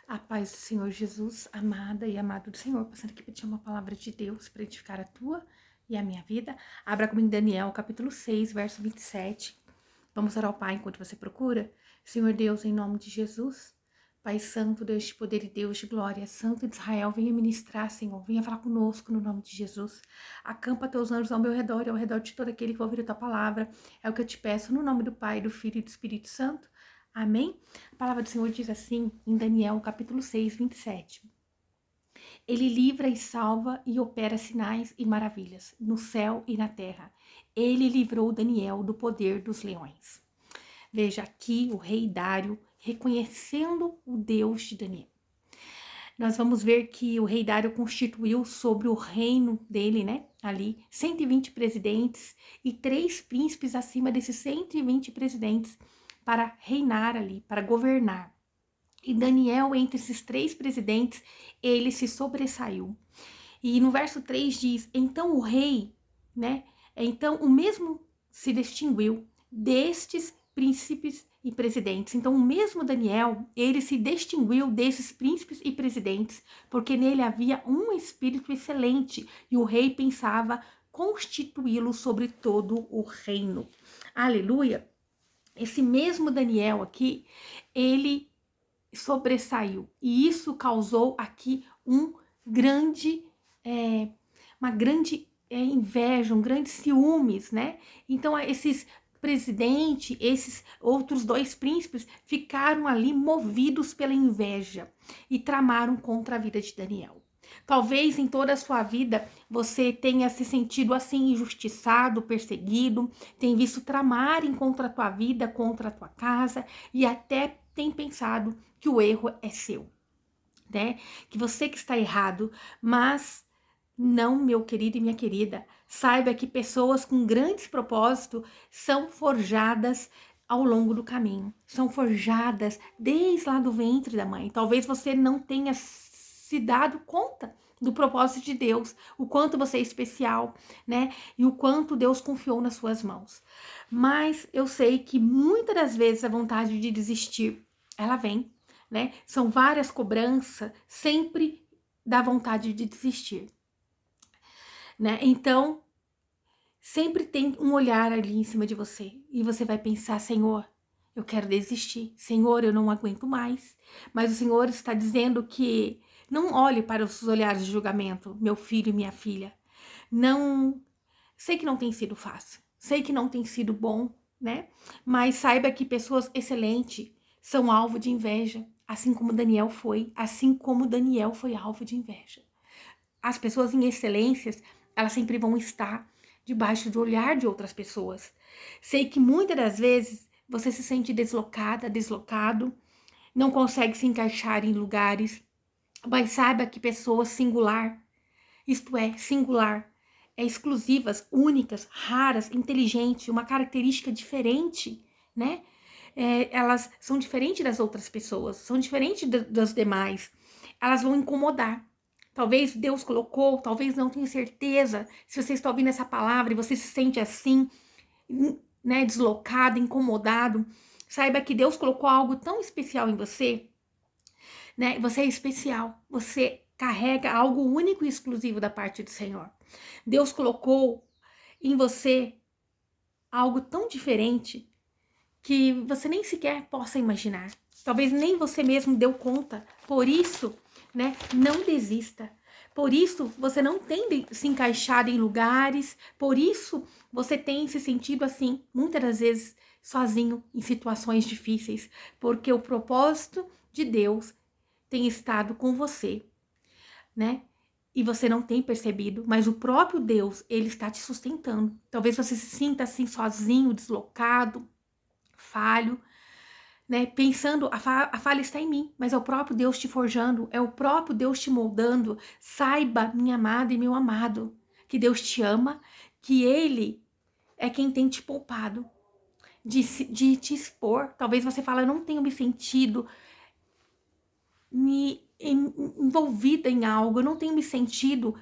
A paz do Senhor Jesus, amada e amado do Senhor, passando aqui para te uma palavra de Deus para edificar a tua e a minha vida. Abra comigo em Daniel, capítulo 6, verso 27. Vamos orar ao Pai enquanto você procura. Senhor Deus, em nome de Jesus, Pai Santo, Deus de poder e Deus de glória, Santo de Israel, venha ministrar, Senhor, venha falar conosco no nome de Jesus. Acampa teus anjos ao meu redor e ao redor de todo aquele que vai ouvir a tua palavra. É o que eu te peço no nome do Pai, do Filho e do Espírito Santo. Amém? A palavra do Senhor diz assim, em Daniel, capítulo 6, 27. Ele livra e salva e opera sinais e maravilhas no céu e na terra. Ele livrou Daniel do poder dos leões. Veja aqui o rei Dário reconhecendo o Deus de Daniel. Nós vamos ver que o rei Dário constituiu sobre o reino dele, né, ali, 120 presidentes e 3 príncipes acima desses 120 presidentes para reinar ali, para governar. E Daniel, entre esses 3 presidentes, ele se sobressaiu. E no verso 3 diz, então o rei, né, então o mesmo se distinguiu destes príncipes e presidentes. Então o mesmo Daniel, ele se distinguiu desses príncipes e presidentes, porque nele havia um espírito excelente e o rei pensava constituí-lo sobre todo o reino. Aleluia! Esse mesmo Daniel aqui, ele sobressaiu. E isso causou aqui uma grande inveja, um grande ciúmes, né? Então, esses presidente, esses outros 2 príncipes ficaram ali movidos pela inveja e tramaram contra a vida de Daniel. Talvez em toda a sua vida você tenha se sentido assim injustiçado, perseguido, tem visto tramarem contra a tua vida, contra a tua casa e até tem pensado que o erro é seu, né? Que você que está errado, mas não, meu querido e minha querida, saiba que pessoas com grandes propósitos são forjadas ao longo do caminho, são forjadas desde lá do ventre da mãe. Talvez você não tenha se dado conta do propósito de Deus, o quanto você é especial, né? E o quanto Deus confiou nas suas mãos. Mas eu sei que muitas das vezes a vontade de desistir, ela vem, né? São várias cobranças, sempre dá vontade de desistir, né? Então, sempre tem um olhar ali em cima de você e você vai pensar, Senhor, eu quero desistir, Senhor, eu não aguento mais. Mas o Senhor está dizendo que não olhe para os olhares de julgamento, meu filho e minha filha. Não, sei que não tem sido fácil, sei que não tem sido bom, né? Mas saiba que pessoas excelentes são alvo de inveja, assim como Daniel foi alvo de inveja. As pessoas em excelências, elas sempre vão estar debaixo do olhar de outras pessoas. Sei que muitas das vezes você se sente deslocada, deslocado, não consegue se encaixar em lugares, mas saiba que pessoas singular, isto é, singular, exclusivas, únicas, raras, inteligentes, uma característica diferente, né? Elas são diferentes das outras pessoas, são diferentes das demais. Elas vão incomodar. Talvez Deus colocou, talvez não tenha certeza. Se você está ouvindo essa palavra e você se sente assim, né, deslocado, incomodado, saiba que Deus colocou algo tão especial em você, né? Você é especial, você carrega algo único e exclusivo da parte do Senhor. Deus colocou em você algo tão diferente que você nem sequer possa imaginar. Talvez nem você mesmo deu conta. Por isso, né, não desista. Por isso, você não tem se encaixado em lugares. Por isso, você tem se sentido assim, muitas das vezes, sozinho em situações difíceis. Porque o propósito de Deus tem estado com você, né? E você não tem percebido, mas o próprio Deus, ele está te sustentando. Talvez você se sinta assim sozinho, deslocado, falho, né? Pensando, a falha está em mim, mas é o próprio Deus te forjando, é o próprio Deus te moldando. Saiba, minha amada e meu amado, que Deus te ama, que Ele é quem tem te poupado de te expor. Talvez você fale, eu não tenho me sentido envolvida em algo, eu não tenho me sentido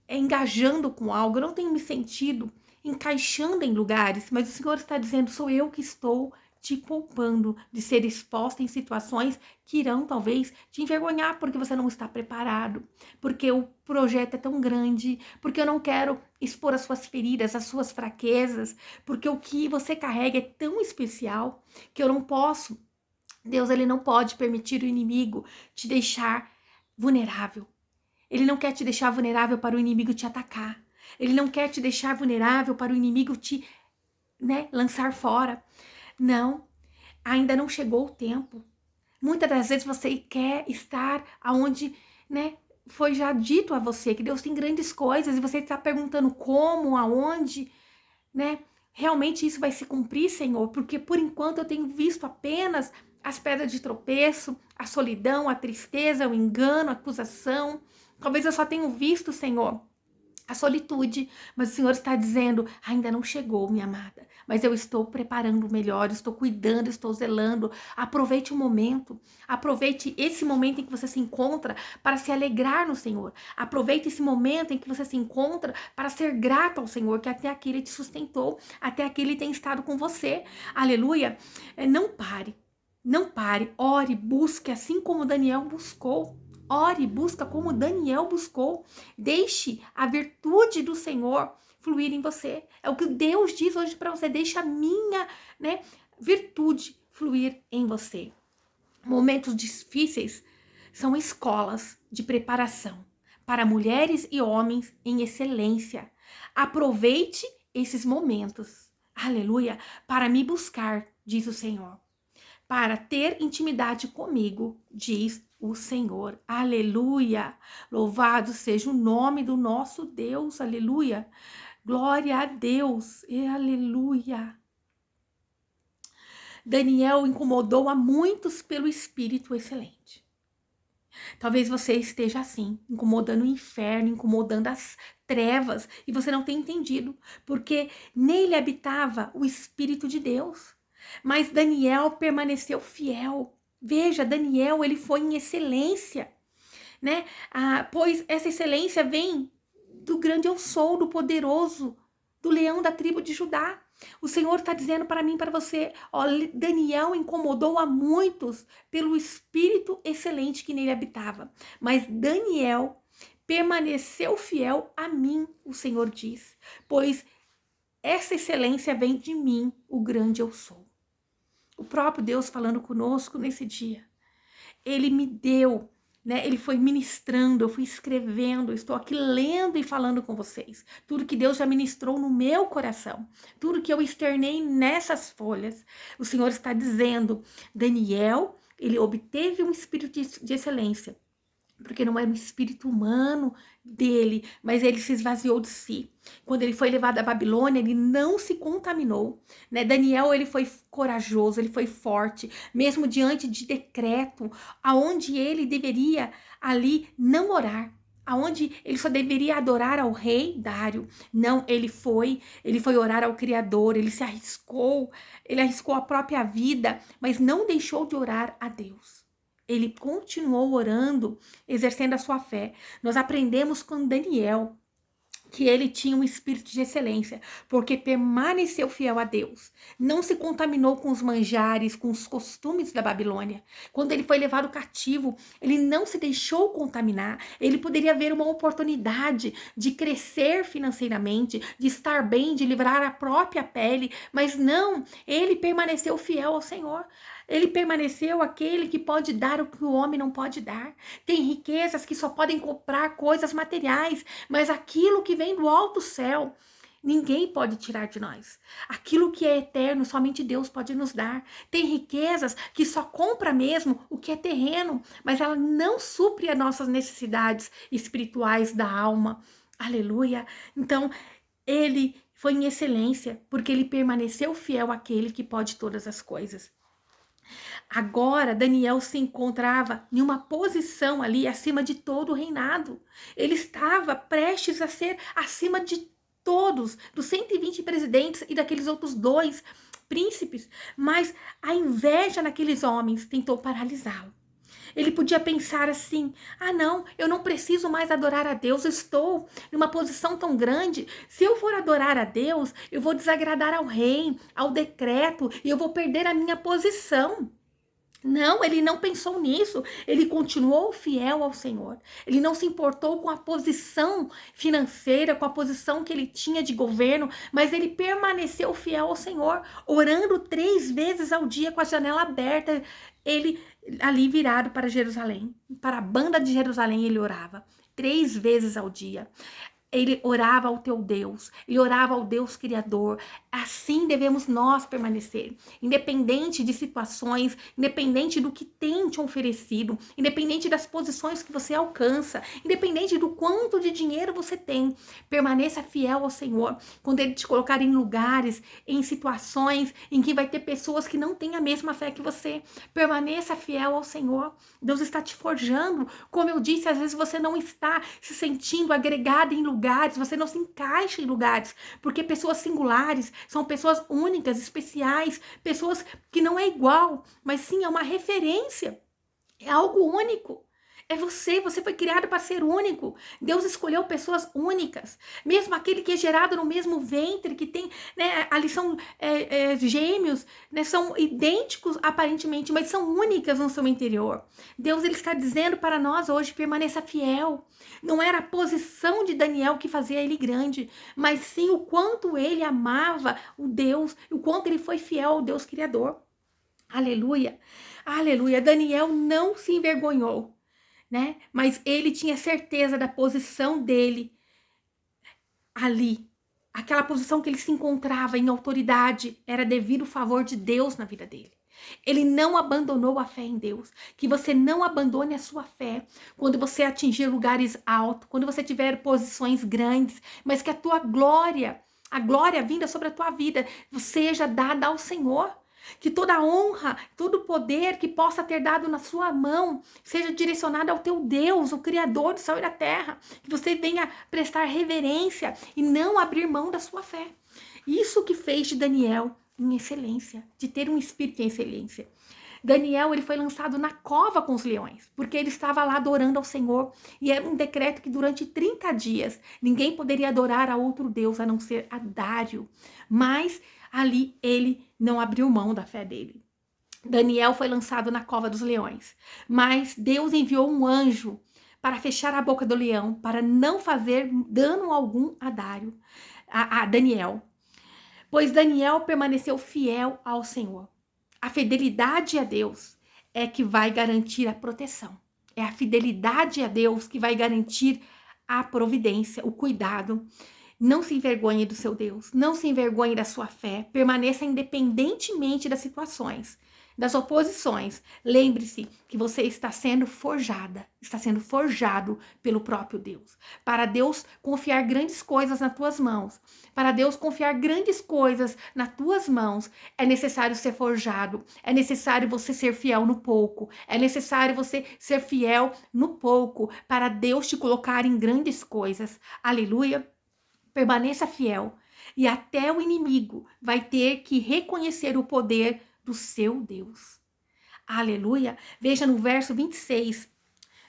engajando com algo, eu não tenho me sentido encaixando em lugares, mas o Senhor está dizendo, sou eu que estou te poupando de ser exposta em situações que irão talvez te envergonhar, porque você não está preparado, porque o projeto é tão grande, porque eu não quero expor as suas feridas, as suas fraquezas, porque o que você carrega é tão especial que eu não posso. Deus, ele não pode permitir o inimigo te deixar vulnerável. Ele não quer te deixar vulnerável para o inimigo te atacar. Ele não quer te deixar vulnerável para o inimigo te, lançar fora. Não, ainda não chegou o tempo. Muitas das vezes você quer estar aonde, foi já dito a você que Deus tem grandes coisas e você está perguntando como, aonde, Realmente isso vai se cumprir, Senhor, porque por enquanto eu tenho visto apenas as pedras de tropeço, a solidão, a tristeza, o engano, a acusação. Talvez eu só tenha visto, Senhor, a solitude, mas o Senhor está dizendo, ainda não chegou, minha amada, mas eu estou preparando o melhor, estou cuidando, estou zelando. Aproveite o momento, aproveite esse momento em que você se encontra para se alegrar no Senhor, aproveite esse momento em que você se encontra para ser grato ao Senhor, que até aqui Ele te sustentou, até aqui Ele tem estado com você, aleluia. Não pare, não pare, ore, busque, assim como Daniel buscou. Ore, busca como Daniel buscou. Deixe a virtude do Senhor fluir em você. É o que Deus diz hoje para você. Deixe a minha, virtude fluir em você. Momentos difíceis são escolas de preparação para mulheres e homens em excelência. Aproveite esses momentos, aleluia, para me buscar, diz o Senhor. Para ter intimidade comigo, diz o Senhor. Aleluia! Louvado seja o nome do nosso Deus. Aleluia! Glória a Deus. E aleluia! Daniel incomodou a muitos pelo Espírito excelente. Talvez você esteja assim, incomodando o inferno, incomodando as trevas, e você não tem entendido, porque nele habitava o Espírito de Deus. Mas Daniel permaneceu fiel. Veja, Daniel, ele foi em excelência, pois essa excelência vem do grande eu sou, do poderoso, do leão da tribo de Judá. O Senhor está dizendo para mim, para você, Daniel incomodou a muitos pelo espírito excelente que nele habitava. Mas Daniel permaneceu fiel a mim, o Senhor diz, pois essa excelência vem de mim, o grande eu sou. O próprio Deus falando conosco nesse dia. Ele me deu, Ele foi ministrando, eu fui escrevendo, eu estou aqui lendo e falando com vocês. Tudo que Deus já ministrou no meu coração, tudo que eu externei nessas folhas, o Senhor está dizendo, Daniel, ele obteve um espírito de excelência, porque não era um espírito humano dele, mas ele se esvaziou de si. Quando ele foi levado à Babilônia, ele não se contaminou, Daniel, ele foi corajoso, ele foi forte, mesmo diante de decreto, aonde ele deveria ali não orar, aonde ele só deveria adorar ao rei Dário. Não, ele foi orar ao Criador, ele arriscou a própria vida, mas não deixou de orar a Deus. Ele continuou orando, exercendo a sua fé. Nós aprendemos com Daniel que ele tinha um espírito de excelência, porque permaneceu fiel a Deus. Não se contaminou com os manjares, com os costumes da Babilônia. Quando ele foi levado cativo, ele não se deixou contaminar. Ele poderia ver uma oportunidade de crescer financeiramente, de estar bem, de livrar a própria pele, mas não, ele permaneceu fiel ao Senhor. Ele permaneceu aquele que pode dar o que o homem não pode dar. Tem riquezas que só podem comprar coisas materiais, mas aquilo que vem do alto céu, ninguém pode tirar de nós. Aquilo que é eterno, somente Deus pode nos dar. Tem riquezas que só compra mesmo o que é terreno, mas ela não supre as nossas necessidades espirituais da alma. Aleluia! Então, ele foi em excelência, porque ele permaneceu fiel àquele que pode todas as coisas. Agora, Daniel se encontrava em uma posição ali acima de todo o reinado. Ele estava prestes a ser acima de todos, dos 120 presidentes e daqueles outros 2 príncipes. Mas a inveja naqueles homens tentou paralisá-lo. Ele podia pensar assim: ah, não, eu não preciso mais adorar a Deus, eu estou numa posição tão grande. Se eu for adorar a Deus, eu vou desagradar ao rei, ao decreto, e eu vou perder a minha posição. Não, ele não pensou nisso. Ele continuou fiel ao Senhor. Ele não se importou com a posição financeira, com a posição que ele tinha de governo, mas ele permaneceu fiel ao Senhor, orando 3 vezes ao dia com a janela aberta. Ele ali virado para Jerusalém, para a banda de Jerusalém, ele orava 3 vezes ao dia. Ele orava ao teu Deus, ele orava ao Deus Criador. Assim devemos nós permanecer, independente de situações, independente do que tem te oferecido, independente das posições que você alcança, independente do quanto de dinheiro você tem. Permaneça fiel ao Senhor. Quando Ele te colocar em lugares, em situações em que vai ter pessoas que não têm a mesma fé que você, permaneça fiel ao Senhor. Deus está te forjando. Como eu disse, às vezes você não está se sentindo agregado em lugares, você não se encaixa em lugares, porque pessoas singulares são pessoas únicas, especiais, pessoas que não é igual, mas sim é uma referência, é algo único. É você foi criado para ser único. Deus escolheu pessoas únicas. Mesmo aquele que é gerado no mesmo ventre, que tem, né, ali são gêmeos, né, são idênticos aparentemente, mas são únicas no seu interior. Deus ele está dizendo para nós hoje, permaneça fiel. Não era a posição de Daniel que fazia ele grande, mas sim o quanto ele amava o Deus, o quanto ele foi fiel ao Deus Criador. Aleluia, aleluia. Daniel não se envergonhou, né? Mas ele tinha certeza da posição dele ali. Aquela posição que ele se encontrava em autoridade era devido ao favor de Deus na vida dele. Ele não abandonou a fé em Deus. Que você não abandone a sua fé quando você atingir lugares altos, quando você tiver posições grandes, mas que a tua glória, a glória vinda sobre a tua vida, seja dada ao Senhor. Que toda honra, todo poder que possa ter dado na sua mão seja direcionado ao teu Deus, o Criador do céu e da terra. Que você venha prestar reverência e não abrir mão da sua fé. Isso que fez de Daniel em excelência, de ter um espírito em excelência. Daniel ele foi lançado na cova com os leões, porque ele estava lá adorando ao Senhor, e era um decreto que durante 30 dias ninguém poderia adorar a outro Deus a não ser a Dário. Mas ali ele não abriu mão da fé dele. Daniel foi lançado na cova dos leões, mas Deus enviou um anjo para fechar a boca do leão, para não fazer dano algum a Dário, a Daniel. Pois Daniel permaneceu fiel ao Senhor. A fidelidade a Deus é que vai garantir a proteção. É a fidelidade a Deus que vai garantir a providência, o cuidado. Não se envergonhe do seu Deus, não se envergonhe da sua fé, permaneça independentemente das situações, das oposições. Lembre-se que você está sendo forjada, está sendo forjado pelo próprio Deus. Para Deus confiar grandes coisas nas tuas mãos, para Deus confiar grandes coisas nas tuas mãos, é necessário ser forjado, é necessário você ser fiel no pouco, é necessário você ser fiel no pouco, para Deus te colocar em grandes coisas. Aleluia. Permaneça fiel e até o inimigo vai ter que reconhecer o poder do seu Deus. Aleluia. Veja no verso 26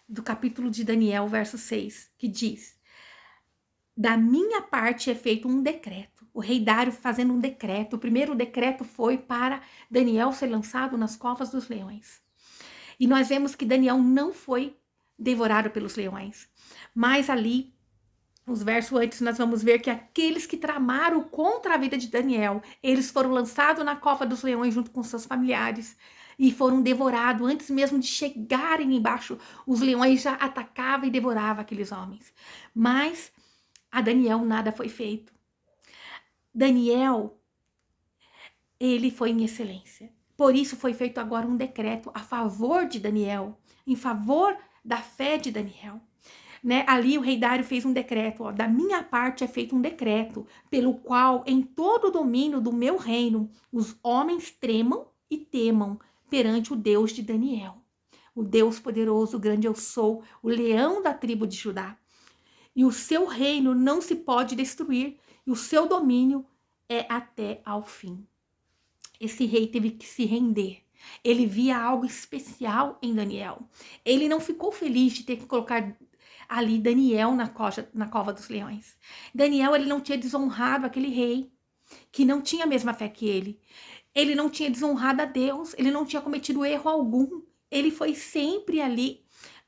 do capítulo de Daniel, verso 6, que diz: da minha parte é feito um decreto. O rei Dário fazendo um decreto. O primeiro decreto foi para Daniel ser lançado nas covas dos leões. E nós vemos que Daniel não foi devorado pelos leões, mas ali os versos antes nós vamos ver que aqueles que tramaram contra a vida de Daniel, eles foram lançados na cova dos leões junto com seus familiares e foram devorados antes mesmo de chegarem embaixo. Os leões já atacavam e devoravam aqueles homens. Mas a Daniel nada foi feito. Daniel, ele foi em excelência. Por isso foi feito agora um decreto a favor de Daniel, em favor da fé de Daniel. Né? Ali o rei Dário fez um decreto, ó, da minha parte é feito um decreto, pelo qual em todo o domínio do meu reino, os homens tremam e temam perante o Deus de Daniel. O Deus poderoso, o grande eu sou, o leão da tribo de Judá. E o seu reino não se pode destruir, e o seu domínio é até ao fim. Esse rei teve que se render. Ele via algo especial em Daniel. Ele não ficou feliz de ter que colocar ali Daniel na cova dos leões. Daniel, ele não tinha desonrado aquele rei que não tinha a mesma fé que ele. Ele não tinha desonrado a Deus, ele não tinha cometido erro algum. Ele foi sempre ali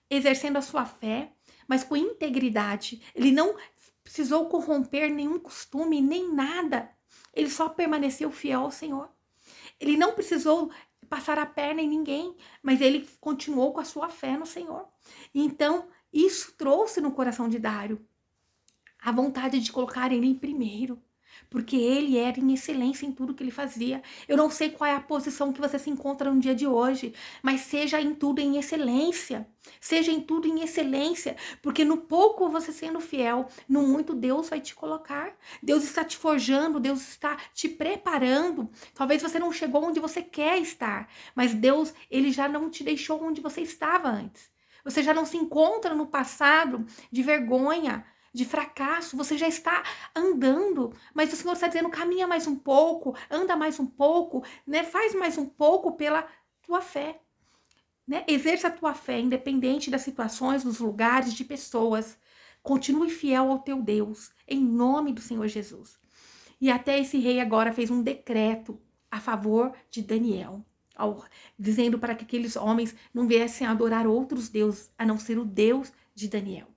exercendo a sua fé, mas com integridade. Ele não precisou corromper nenhum costume, nem nada. Ele só permaneceu fiel ao Senhor. Ele não precisou passar a perna em ninguém, mas ele continuou com a sua fé no Senhor. Então, isso trouxe no coração de Dário a vontade de colocar ele em primeiro, porque ele era em excelência em tudo que ele fazia. Eu não sei qual é a posição que você se encontra no dia de hoje, mas seja em tudo em excelência. Seja em tudo em excelência, porque no pouco você sendo fiel, no muito Deus vai te colocar. Deus está te forjando, Deus está te preparando. Talvez você não chegou onde você quer estar, mas Deus, ele já não te deixou onde você estava antes. Você já não se encontra no passado de vergonha, de fracasso, você já está andando, mas o Senhor está dizendo, caminha mais um pouco, anda mais um pouco, né? Faz mais um pouco pela tua fé, né? Exerça a tua fé, independente das situações, dos lugares, de pessoas. Continue fiel ao teu Deus, em nome do Senhor Jesus. E até esse rei agora fez um decreto a favor de Daniel, dizendo para que aqueles homens não viessem a adorar outros deuses, a não ser o Deus de Daniel.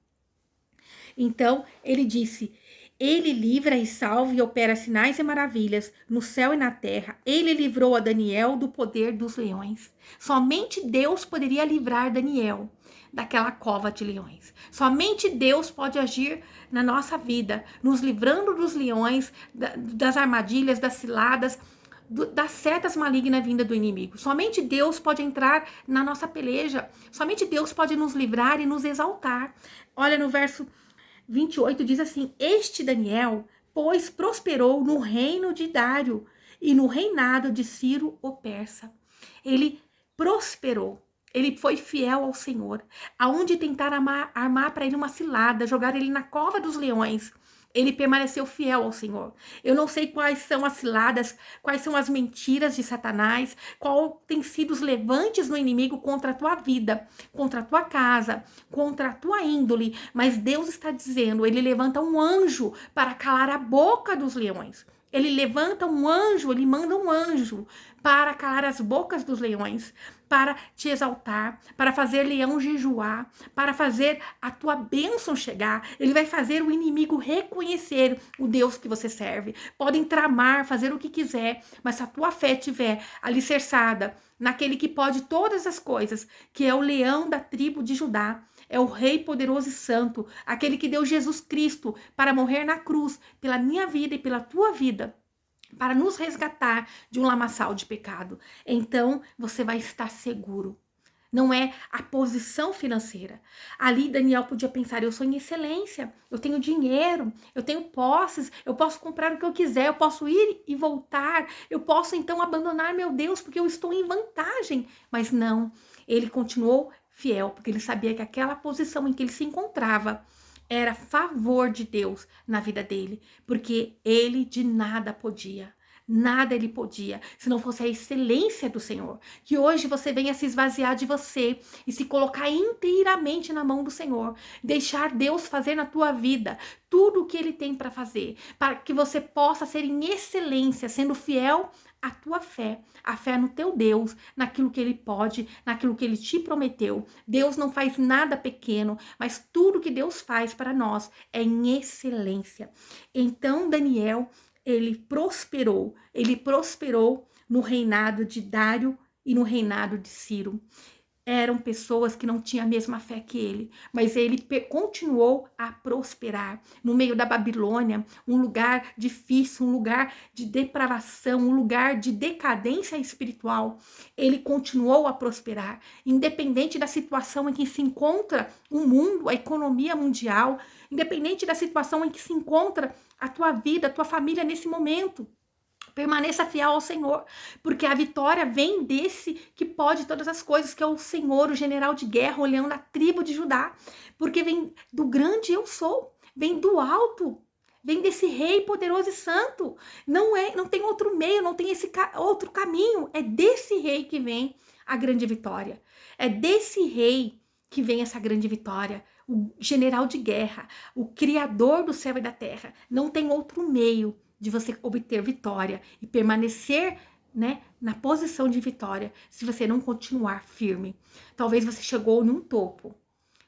Então, ele disse, ele livra e salva e opera sinais e maravilhas no céu e na terra. Ele livrou a Daniel do poder dos leões. Somente Deus poderia livrar Daniel daquela cova de leões. Somente Deus pode agir na nossa vida, nos livrando dos leões, das armadilhas, das ciladas, das setas malignas vinda do inimigo. Somente Deus pode entrar na nossa peleja. Somente Deus pode nos livrar e nos exaltar. Olha no verso 28 diz assim, este Daniel, pois prosperou no reino de Dário e no reinado de Ciro o Persa. Ele prosperou, ele foi fiel ao Senhor. Aonde tentaram armar para ele uma cilada, jogar ele na cova dos leões, ele permaneceu fiel ao Senhor. Eu não sei quais são as ciladas, quais são as mentiras de Satanás, qual tem sido os levantes no inimigo contra a tua vida, contra a tua casa, contra a tua índole, mas Deus está dizendo, ele levanta um anjo para calar a boca dos leões. Ele levanta um anjo, ele manda um anjo para calar as bocas dos leões, para te exaltar, para fazer leão jejuar, para fazer a tua bênção chegar. Ele vai fazer o inimigo reconhecer o Deus que você serve. Podem tramar, fazer o que quiser, mas se a tua fé estiver alicerçada naquele que pode todas as coisas, que é o leão da tribo de Judá, é o Rei poderoso e santo, aquele que deu Jesus Cristo para morrer na cruz pela minha vida e pela tua vida, para nos resgatar de um lamaçal de pecado. Então, você vai estar seguro. Não é a posição financeira. Ali Daniel podia pensar, eu sou em excelência, eu tenho dinheiro, eu tenho posses, eu posso comprar o que eu quiser, eu posso ir e voltar, eu posso então abandonar meu Deus porque eu estou em vantagem. Mas não, ele continuou fiel, porque ele sabia que aquela posição em que ele se encontrava era favor de Deus na vida dele, porque ele de nada podia. Nada ele podia, se não fosse a excelência do Senhor. Que hoje você venha se esvaziar de você e se colocar inteiramente na mão do Senhor. Deixar Deus fazer na tua vida tudo o que Ele tem para fazer. Para que você possa ser em excelência, sendo fiel à tua fé. A fé no teu Deus, naquilo que Ele pode, naquilo que Ele te prometeu. Deus não faz nada pequeno, mas tudo que Deus faz para nós é em excelência. Então, Daniel, ele prosperou no reinado de Dário e no reinado de Ciro. Eram pessoas que não tinham a mesma fé que ele, mas ele continuou a prosperar. No meio da Babilônia, um lugar difícil, um lugar de depravação, um lugar de decadência espiritual, ele continuou a prosperar, independente da situação em que se encontra o mundo, a economia mundial, independente da situação em que se encontra a tua vida, a tua família nesse momento. Permaneça fiel ao Senhor, porque a vitória vem desse que pode todas as coisas, que é o Senhor, o general de guerra, o leão da tribo de Judá, porque vem do grande eu sou, vem do alto, vem desse Rei poderoso e santo. Não tem outro meio, não tem esse outro caminho. É desse Rei que vem a grande vitória. É desse Rei que vem essa grande vitória. O general de guerra, o criador do céu e da terra. Não tem outro meio de você obter vitória e permanecer, né, na posição de vitória se você não continuar firme. Talvez você chegou num topo,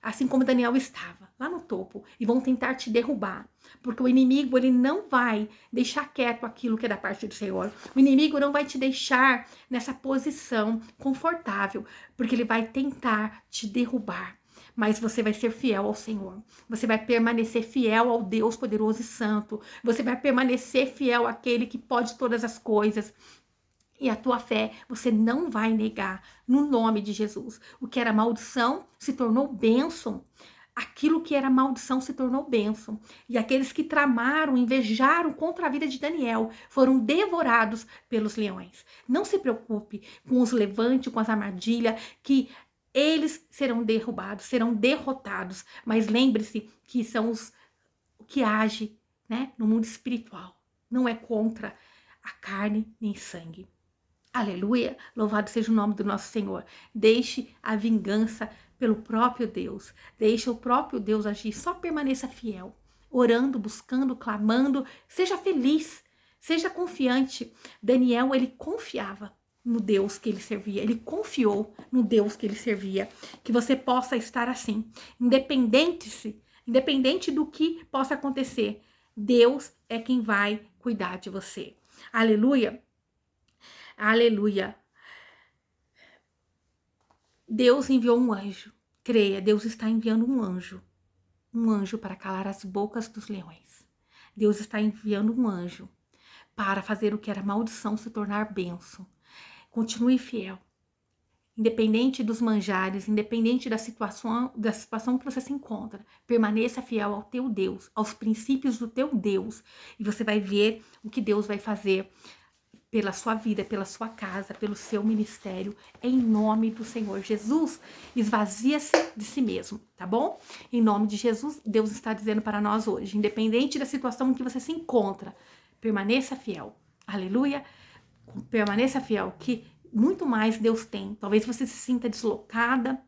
assim como Daniel estava, lá no topo, e vão tentar te derrubar, porque o inimigo, ele não vai deixar quieto aquilo que é da parte do Senhor. O inimigo não vai te deixar nessa posição confortável, porque ele vai tentar te derrubar. Mas você vai ser fiel ao Senhor. Você vai permanecer fiel ao Deus poderoso e santo. Você vai permanecer fiel àquele que pode todas as coisas. E a tua fé você não vai negar, no nome de Jesus. O que era maldição se tornou bênção. Aquilo que era maldição se tornou bênção. E aqueles que tramaram, invejaram contra a vida de Daniel foram devorados pelos leões. Não se preocupe com os levantes, com as armadilhas, que eles serão derrubados, serão derrotados. Mas lembre-se que são os que agem, né, no mundo espiritual. Não é contra a carne nem sangue. Aleluia, louvado seja o nome do nosso Senhor. Deixe a vingança pelo próprio Deus. Deixe o próprio Deus agir. Só permaneça fiel, orando, buscando, clamando. Seja feliz, seja confiante. Daniel, ele confiava no Deus que ele servia. Ele confiou no Deus que ele servia. Que você possa estar assim, independente do que possa acontecer. Deus é quem vai cuidar de você. Aleluia. Aleluia. Deus enviou um anjo. Creia, Deus está enviando um anjo. Um anjo para calar as bocas dos leões. Deus está enviando um anjo para fazer o que era maldição se tornar bênção. Continue fiel. Independente dos manjares, independente da situação que você se encontra, permaneça fiel ao teu Deus, aos princípios do teu Deus. E você vai ver o que Deus vai fazer pela sua vida, pela sua casa, pelo seu ministério, em nome do Senhor Jesus. Esvazia-se de si mesmo, tá bom? Em nome de Jesus, Deus está dizendo para nós hoje, independente da situação em que você se encontra, permaneça fiel. Aleluia. Permaneça fiel, que muito mais Deus tem. Talvez você se sinta deslocada,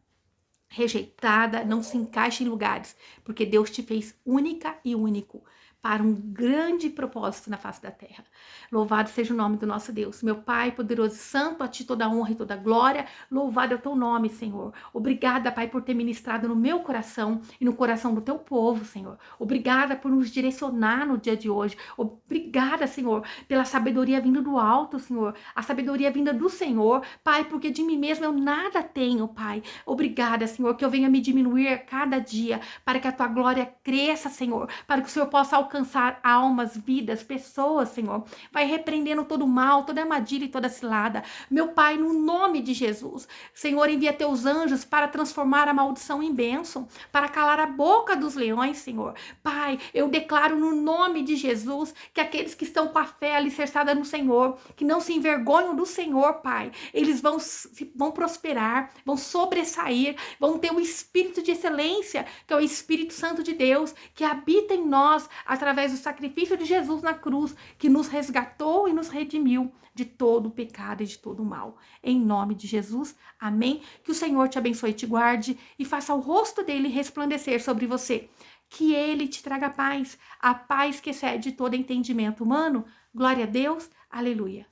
rejeitada, não se encaixe em lugares, porque Deus te fez única e único para um grande propósito na face da terra. Louvado seja o nome do nosso Deus. Meu Pai, poderoso e santo, a ti toda a honra e toda a glória. Louvado é o teu nome, Senhor. Obrigada, Pai, por ter ministrado no meu coração e no coração do teu povo, Senhor. Obrigada por nos direcionar no dia de hoje. Obrigada, Senhor, pela sabedoria vinda do alto, Senhor. A sabedoria vinda do Senhor, Pai, porque de mim mesmo eu nada tenho, Pai. Obrigada, Senhor, que eu venha me diminuir a cada dia, para que a tua glória cresça, Senhor, para que o Senhor possa alcançar almas, vidas, pessoas, Senhor. Vai repreendendo todo mal, toda armadilha e toda cilada. Meu Pai, no nome de Jesus, Senhor, envia teus anjos para transformar a maldição em bênção, para calar a boca dos leões, Senhor. Pai, eu declaro no nome de Jesus que aqueles que estão com a fé alicerçada no Senhor, que não se envergonham do Senhor, Pai, eles vão prosperar, vão sobressair, vão ter um espírito de excelência, que é o Espírito Santo de Deus, que habita em nós através do sacrifício de Jesus na cruz, que nos resgatou e nos redimiu de todo o pecado e de todo o mal. Em nome de Jesus, amém? Que o Senhor te abençoe e te guarde e faça o rosto dele resplandecer sobre você. Que ele te traga paz, a paz que excede todo entendimento humano. Glória a Deus, aleluia.